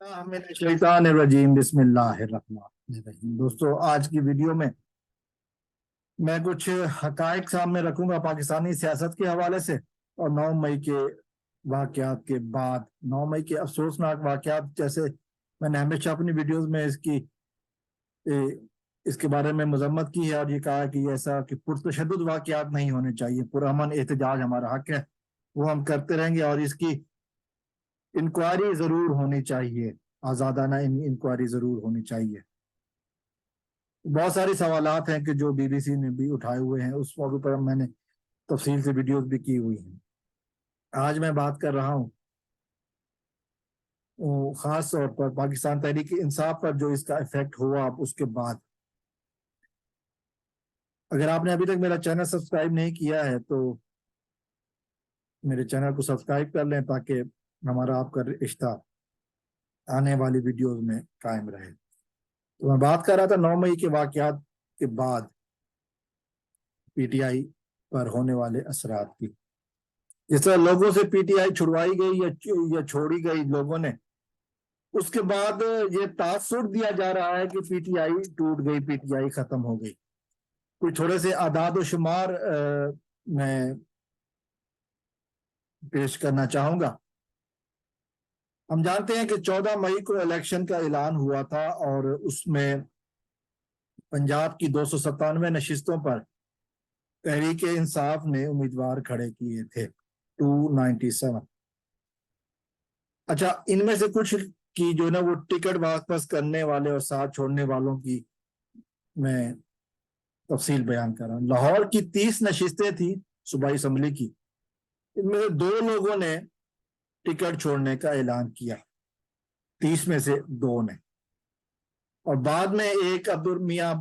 शैतानिर्रजीम बिस्मिल्लाहिर्रहमानिर्रहीम। दोस्तों, आज की वीडियो में मैं कुछ हकायक सामने रखूंगा पाकिस्तानी सियासत के हवाले से और 9 मई के वाकयात के बाद 9 मई के अफसोसनाक वाकयात। जैसे मैंने हमेशा अपनी वीडियोस में इसके बारे में मजम्मत की है और ये कहा कि ऐसा कि पुरतशद्दुद वाकयात नहीं होने चाहिए, पुरअमन एहतजाज हमारा हक है, वो हम करते रहेंगे और इसकी इंक्वायरी जरूर होनी चाहिए, आज़ादाना इंक्वायरी जरूर होनी चाहिए। बहुत सारे सवालात हैं कि जो बीबीसी ने भी उठाए हुए हैं, उस मौके पर मैंने तफसील से वीडियोस भी की हुई हैं। आज मैं बात कर रहा हूँ खास तौर पर पाकिस्तान तहरीक इंसाफ पर जो इसका इफेक्ट हुआ उसके बाद। अगर आपने अभी तक मेरा चैनल सब्सक्राइब नहीं किया है तो मेरे चैनल को सब्सक्राइब कर लें ताकि हमारा आपका रिश्ता आने वाली वीडियोस में कायम रहे। तो मैं बात कर रहा था 9 मई के वाकयात के बाद पीटीआई पर होने वाले असरात की। जिस तरह लोगों से पीटीआई छुड़वाई गई या छोड़ी गई लोगों ने, उसके बाद ये तासुर दिया जा रहा है कि पीटीआई टूट गई, पीटीआई खत्म हो गई। कुछ थोड़े से आदाद व शुमार मैं पेश करना चाहूंगा। हम जानते हैं कि 14 मई को इलेक्शन का ऐलान हुआ था और उसमें पंजाब की 297 नशिस्तों पर तहरीक इंसाफ ने उम्मीदवार खड़े किए थे, 297। अच्छा, इनमें से कुछ की जो ना वो टिकट वापस करने वाले और साथ छोड़ने वालों की मैं तफसील बयान कर रहा हूँ। लाहौर की 30 नशिस्तें थी सूबाई असम्बली की, इनमें से 2 लोगों ने टिकट छोड़ने का ऐलान किया, 30 में से 2 ने। और बाद में एक मियां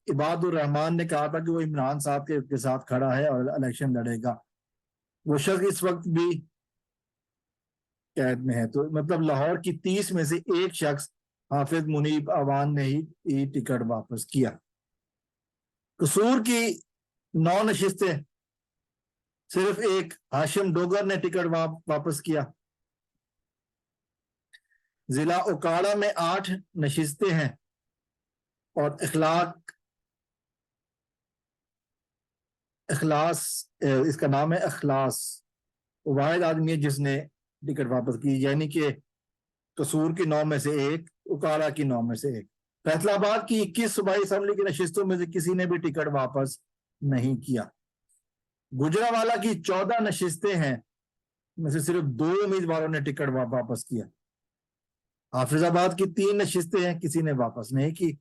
इबादुर रहमान ने कहा था कि वो इमरान साहब के साथ खड़ा है और इलेक्शन लड़ेगा। वो शख्स इस वक्त भी कैद में है। तो मतलब लाहौर की 30 में से एक शख्स हाफिज मुनीब अवान ने ही टिकट वापस किया। कसूर की 9 नशिस्तें, सिर्फ एक हाशिम डोगर ने टिकट वापस किया। जिला उकाड़ा में 8 नशिस्तें हैं और इखलास इसका नाम है इखलास, वाहिद आदमी है जिसने टिकट वापस की, यानी कि कसूर की 9 में से एक, उकाड़ा की 9 में से एक। फैसलाबाद की 21 सूबाई असम्बली की नशिस्तों में से किसी ने भी टिकट वापस नहीं किया। गुजरावाला की 14 नशिस्तें हैं, में से सिर्फ 2 उम्मीदवारों ने टिकट वापस किया। हाफिजाबाद की 3 नशिस्तें हैं, किसी ने वापस नहीं की।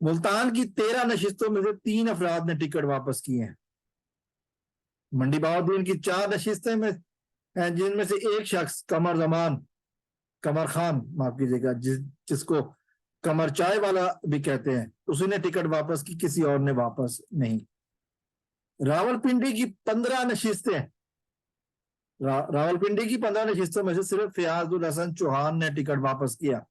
मुल्तान की 13 नशिस्तों में से 3 अफराद ने टिकट वापस किए हैं। मंडी बहाउद्दीन की 4 नशिस्तें में हैं, जिनमें से एक शख्स कमर खान माफ कीजिएगा, जिसको कमर चाय वाला भी कहते हैं, उसने टिकट वापस की, किसी और ने वापस नहीं। रावलपिंडी की 15 नशिस्तें, रावलपिंडी की 15 नशिस्तों में से सिर्फ फयाजुल हसन चौहान ने टिकट वापस किया।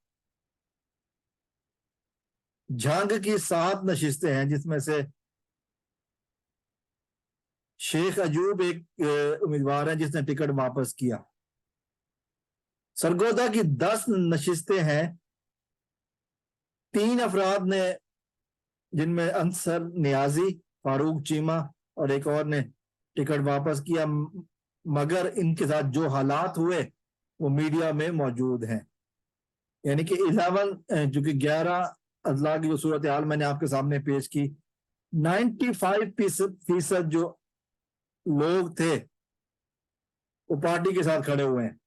झांग की 7 नशिस्तें हैं, जिसमें से शेख अजूब एक उम्मीदवार है जिसने टिकट वापस किया। सरगोदा की 10 नशिस्तें हैं, 3 अफराद ने, जिनमें अंसर नियाजी, फारूक चीमा और एक और ने टिकट वापस किया, मगर इनके साथ जो हालात हुए वो मीडिया में मौजूद हैं। यानी कि 11 जो कि 11 अजला की जो सूरत हाल मैंने आपके सामने पेश की, 95% जो लोग थे वो पार्टी के साथ खड़े हुए हैं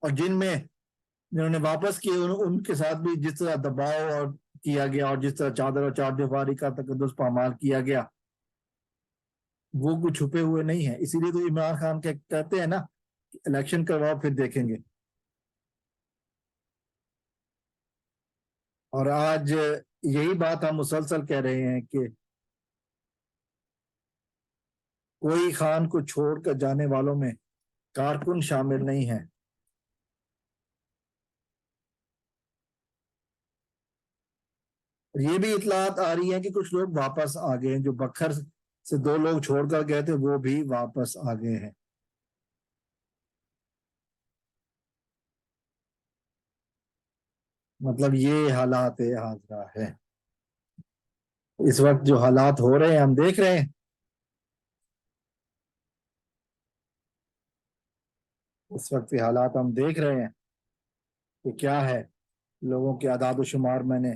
और जिन्होंने वापस किए उनके साथ भी जिस तरह दबाव और किया गया और जिस तरह चादर और चारदीवारी का तकद्दुस पामाल किया गया, वो कुछ छुपे हुए नहीं है। इसीलिए तो इमरान खान कहते हैं ना, इलेक्शन करवाओ फिर देखेंगे। और आज यही बात हम मुसलसल कह रहे हैं कि कोई खान को छोड़कर जाने वालों में कारकुन शामिल नहीं है। ये भी इतलात आ रही है कि कुछ लोग वापस आ गए हैं, जो बखर से 2 लोग छोड़कर गए थे वो भी वापस आ गए हैं। مطلب یہ حالات حاضرہ ہے اس وقت جو حالات ہو رہے ہیں ہم دیکھ رہے ہیں اس وقت کے حالات ہم دیکھ رہے ہیں کہ کیا ہے لوگوں کے اعداد و شمار میں نے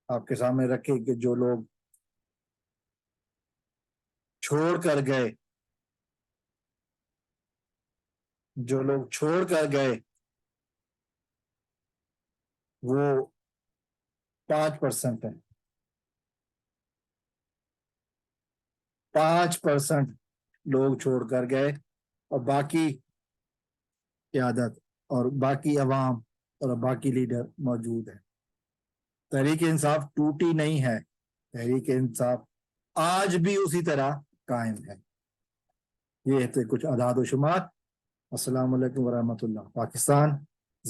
آپ کے سامنے رکھے کہ جو لوگ چھوڑ کر گئے جو لوگ چھوڑ کر گئے وہ 5% ہے 5% لوگ چھوڑ کر گئے اور باقی قیادت اور باقی عوام اور باقی لیڈر موجود ہیں تحریک انصاف ٹوٹی نہیں ہے تحریک انصاف آج بھی اسی طرح قائم ہے یہ تھے کچھ اعداد و شمار السلام علیکم ورحمۃ اللہ پاکستان